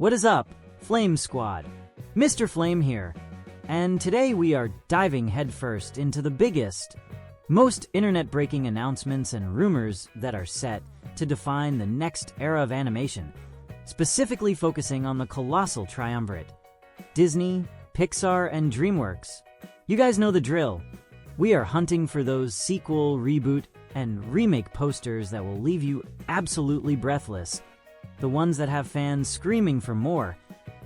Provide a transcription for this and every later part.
What is up, Flame Squad? Mr. Flame here, and today we are diving headfirst into the biggest, most internet-breaking announcements and rumors that are set to define the next era of animation, specifically focusing on the colossal triumvirate: Disney, Pixar, and DreamWorks. You guys know the drill. We are hunting for those sequel, reboot, and remake posters that will leave you absolutely breathless. The ones that have fans screaming for more,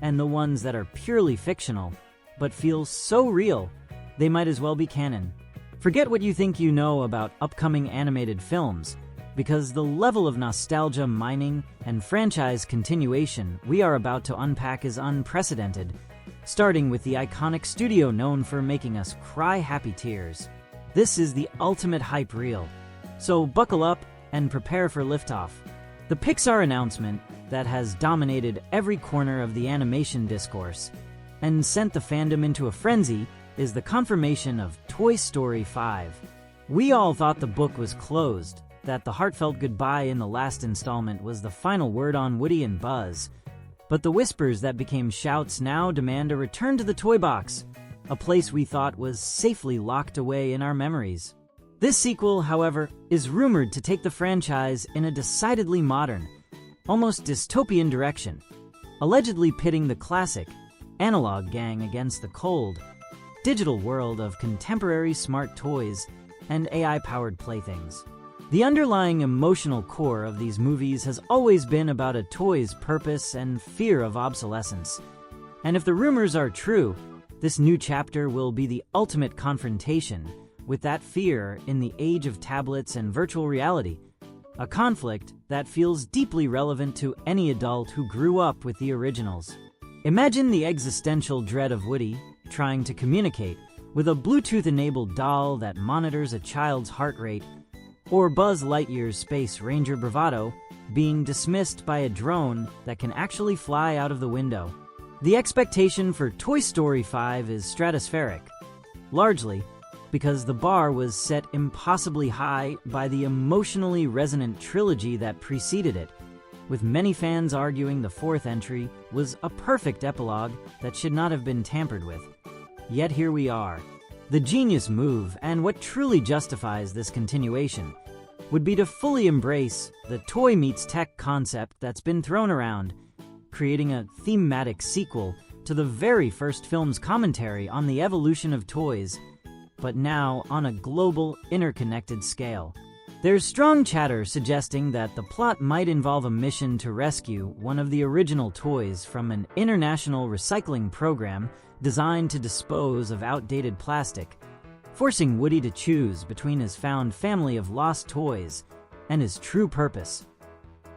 and the ones that are purely fictional, but feel so real, they might as well be canon. Forget what you think you know about upcoming animated films, because the level of nostalgia mining and franchise continuation we are about to unpack is unprecedented, starting with the iconic studio known for making us cry happy tears. This is the ultimate hype reel, so buckle up and prepare for liftoff. The Pixar announcement that has dominated every corner of the animation discourse and sent the fandom into a frenzy is the confirmation of Toy Story 5. We all thought the book was closed, that the heartfelt goodbye in the last installment was the final word on Woody and Buzz. But the whispers that became shouts now demand a return to the toy box, a place we thought was safely locked away in our memories. This sequel, however, is rumored to take the franchise in a decidedly modern, almost dystopian direction, allegedly pitting the classic, analog gang against the cold, digital world of contemporary smart toys and AI-powered playthings. The underlying emotional core of these movies has always been about a toy's purpose and fear of obsolescence. And if the rumors are true, this new chapter will be the ultimate confrontation with that fear in the age of tablets and virtual reality, a conflict that feels deeply relevant to any adult who grew up with the originals. Imagine the existential dread of Woody trying to communicate with a Bluetooth-enabled doll that monitors a child's heart rate, or Buzz Lightyear's Space Ranger bravado being dismissed by a drone that can actually fly out of the window. The expectation for Toy Story 5 is stratospheric, largely because the bar was set impossibly high by the emotionally resonant trilogy that preceded it, with many fans arguing the fourth entry was a perfect epilogue that should not have been tampered with. Yet here we are. The genius move, and what truly justifies this continuation, would be to fully embrace the toy meets tech concept that's been thrown around, creating a thematic sequel to the very first film's commentary on the evolution of toys, but now on a global, interconnected scale. There's strong chatter suggesting that the plot might involve a mission to rescue one of the original toys from an international recycling program designed to dispose of outdated plastic, forcing Woody to choose between his found family of lost toys and his true purpose: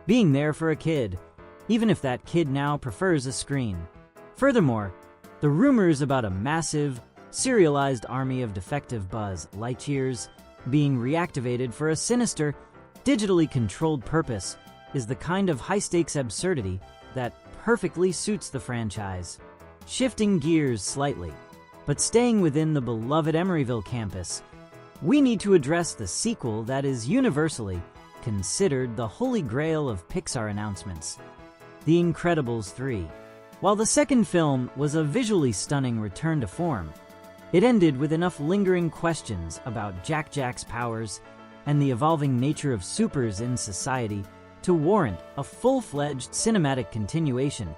being there for a kid, even if that kid now prefers a screen. Furthermore, the rumors about a massive, serialized army of defective Buzz Lightyears being reactivated for a sinister, digitally controlled purpose is the kind of high-stakes absurdity that perfectly suits the franchise. Shifting gears slightly, but staying within the beloved Emeryville campus, we need to address the sequel that is universally considered the holy grail of Pixar announcements: The Incredibles 3. While the second film was a visually stunning return to form, it ended with enough lingering questions about Jack's powers and the evolving nature of supers in society to warrant a full-fledged cinematic continuation,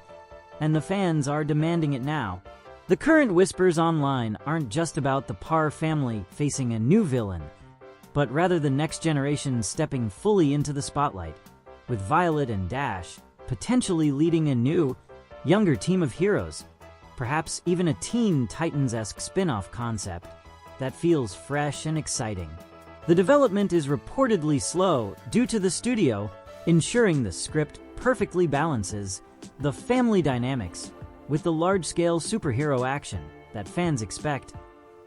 and the fans are demanding it now. The current whispers online aren't just about the Parr family facing a new villain, but rather the next generation stepping fully into the spotlight, with Violet and Dash potentially leading a new, younger team of heroes, perhaps even a Teen Titans-esque spin-off concept that feels fresh and exciting. The development is reportedly slow due to the studio ensuring the script perfectly balances the family dynamics with the large-scale superhero action that fans expect,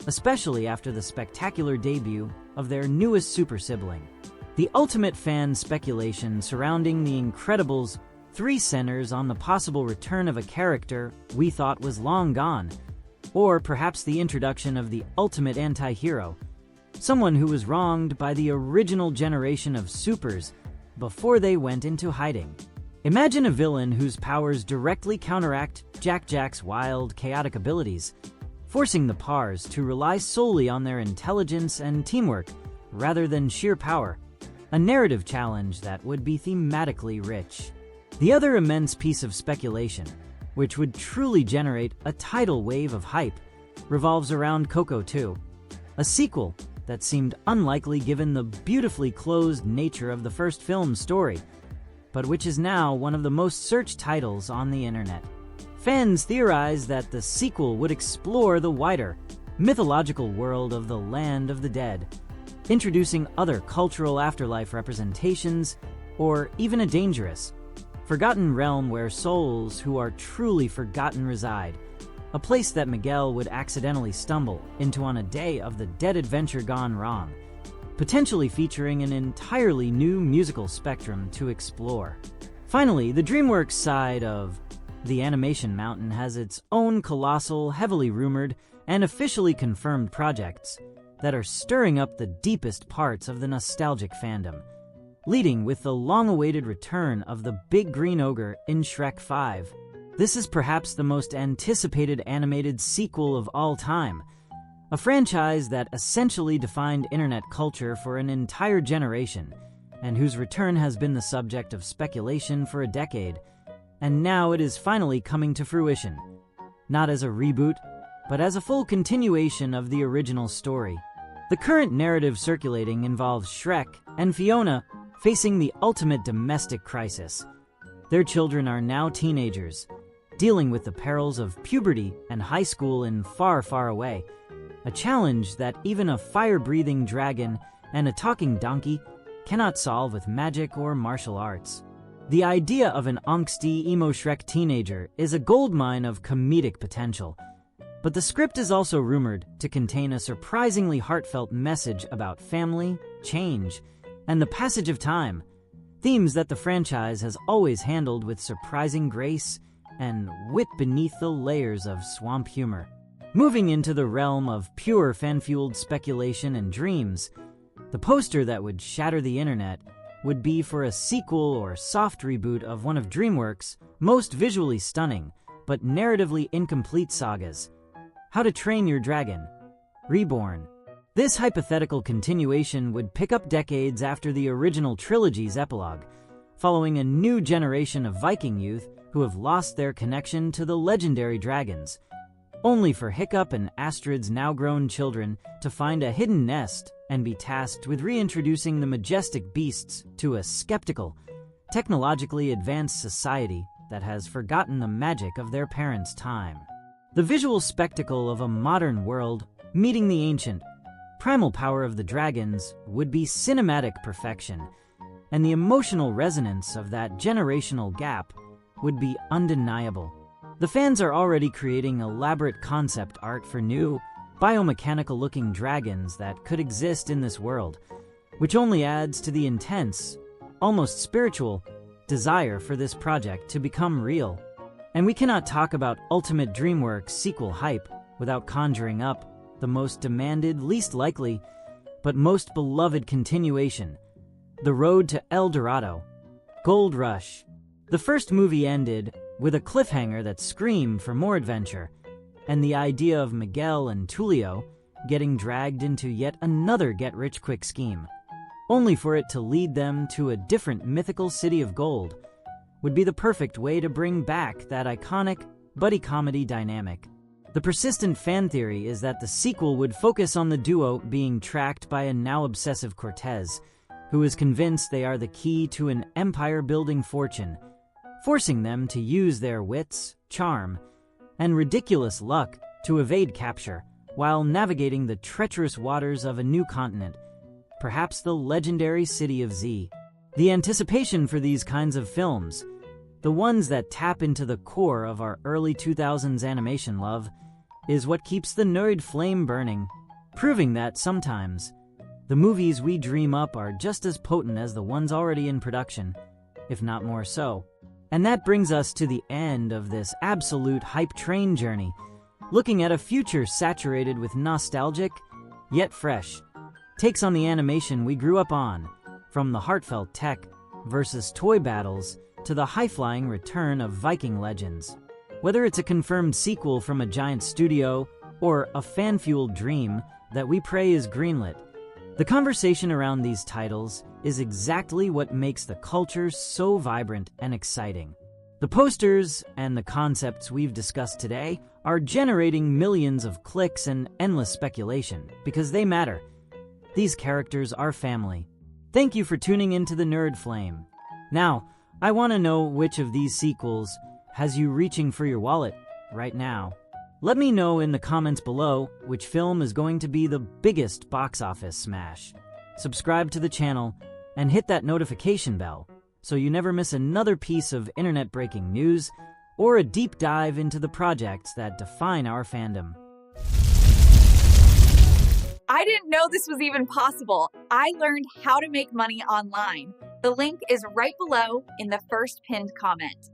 especially after the spectacular debut of their newest super sibling. The ultimate fan speculation surrounding The Incredibles 3 centers on the possible return of a character we thought was long gone, or perhaps the introduction of the ultimate anti-hero, someone who was wronged by the original generation of supers before they went into hiding. Imagine a villain whose powers directly counteract Jack's wild, chaotic abilities, forcing the Pars to rely solely on their intelligence and teamwork rather than sheer power, a narrative challenge that would be thematically rich. The other immense piece of speculation, which would truly generate a tidal wave of hype, revolves around Coco 2, a sequel that seemed unlikely given the beautifully closed nature of the first film's story, but which is now one of the most searched titles on the internet. Fans theorize that the sequel would explore the wider, mythological world of the Land of the Dead, introducing other cultural afterlife representations, or even a dangerous, forgotten realm where souls who are truly forgotten reside, a place that Miguel would accidentally stumble into on a day of the dead adventure gone wrong, potentially featuring an entirely new musical spectrum to explore. Finally, the DreamWorks side of the animation mountain has its own colossal, heavily rumored, and officially confirmed projects that are stirring up the deepest parts of the nostalgic fandom, leading with the long-awaited return of the Big Green Ogre in Shrek 5. This is perhaps the most anticipated animated sequel of all time, a franchise that essentially defined internet culture for an entire generation, and whose return has been the subject of speculation for a decade, and now it is finally coming to fruition, not as a reboot, but as a full continuation of the original story. The current narrative circulating involves Shrek and Fiona facing the ultimate domestic crisis. Their children are now teenagers, dealing with the perils of puberty and high school in Far, Far Away, a challenge that even a fire-breathing dragon and a talking donkey cannot solve with magic or martial arts. The idea of an angsty emo Shrek teenager is a goldmine of comedic potential, but the script is also rumored to contain a surprisingly heartfelt message about family, change, and the passage of time, themes that the franchise has always handled with surprising grace and wit beneath the layers of swamp humor. Moving into the realm of pure fan-fueled speculation and dreams, the poster that would shatter the internet would be for a sequel or soft reboot of one of DreamWorks' most visually stunning but narratively incomplete sagas, How to Train Your Dragon: Reborn. This hypothetical continuation would pick up decades after the original trilogy's epilogue, following a new generation of Viking youth who have lost their connection to the legendary dragons, only for Hiccup and Astrid's now-grown children to find a hidden nest and be tasked with reintroducing the majestic beasts to a skeptical, technologically advanced society that has forgotten the magic of their parents' time. The visual spectacle of a modern world meeting the ancient, primal power of the dragons would be cinematic perfection, and the emotional resonance of that generational gap would be undeniable. The fans are already creating elaborate concept art for new, biomechanical-looking dragons that could exist in this world, which only adds to the intense, almost spiritual, desire for this project to become real. And we cannot talk about ultimate DreamWorks sequel hype without conjuring up the most demanded, least likely, but most beloved continuation, The Road to El Dorado, Gold Rush. The first movie ended with a cliffhanger that screamed for more adventure, and the idea of Miguel and Tulio getting dragged into yet another get-rich-quick scheme, only for it to lead them to a different mythical city of gold, would be the perfect way to bring back that iconic buddy comedy dynamic. The persistent fan theory is that the sequel would focus on the duo being tracked by a now-obsessive Cortez, who is convinced they are the key to an empire-building fortune, forcing them to use their wits, charm, and ridiculous luck to evade capture while navigating the treacherous waters of a new continent, perhaps the legendary city of Z. The anticipation for these kinds of films, the ones that tap into the core of our early 2000s animation love, is what keeps the nerd flame burning, proving that sometimes the movies we dream up are just as potent as the ones already in production, if not more so. And that brings us to the end of this absolute hype train journey, looking at a future saturated with nostalgic, yet fresh, takes on the animation we grew up on, from the heartfelt tech versus toy battles to the high-flying return of Viking Legends. Whether it's a confirmed sequel from a giant studio or a fan-fueled dream that we pray is greenlit, the conversation around these titles is exactly what makes the culture so vibrant and exciting. The posters and the concepts we've discussed today are generating millions of clicks and endless speculation because they matter. These characters are family. Thank you for tuning into the Nerd Flame. Now, I want to know which of these sequels has you reaching for your wallet right now. Let me know in the comments below which film is going to be the biggest box office smash. Subscribe to the channel and hit that notification bell so you never miss another piece of internet breaking news or a deep dive into the projects that define our fandom. I didn't know this was even possible. I learned how to make money online. The link is right below in the first pinned comment.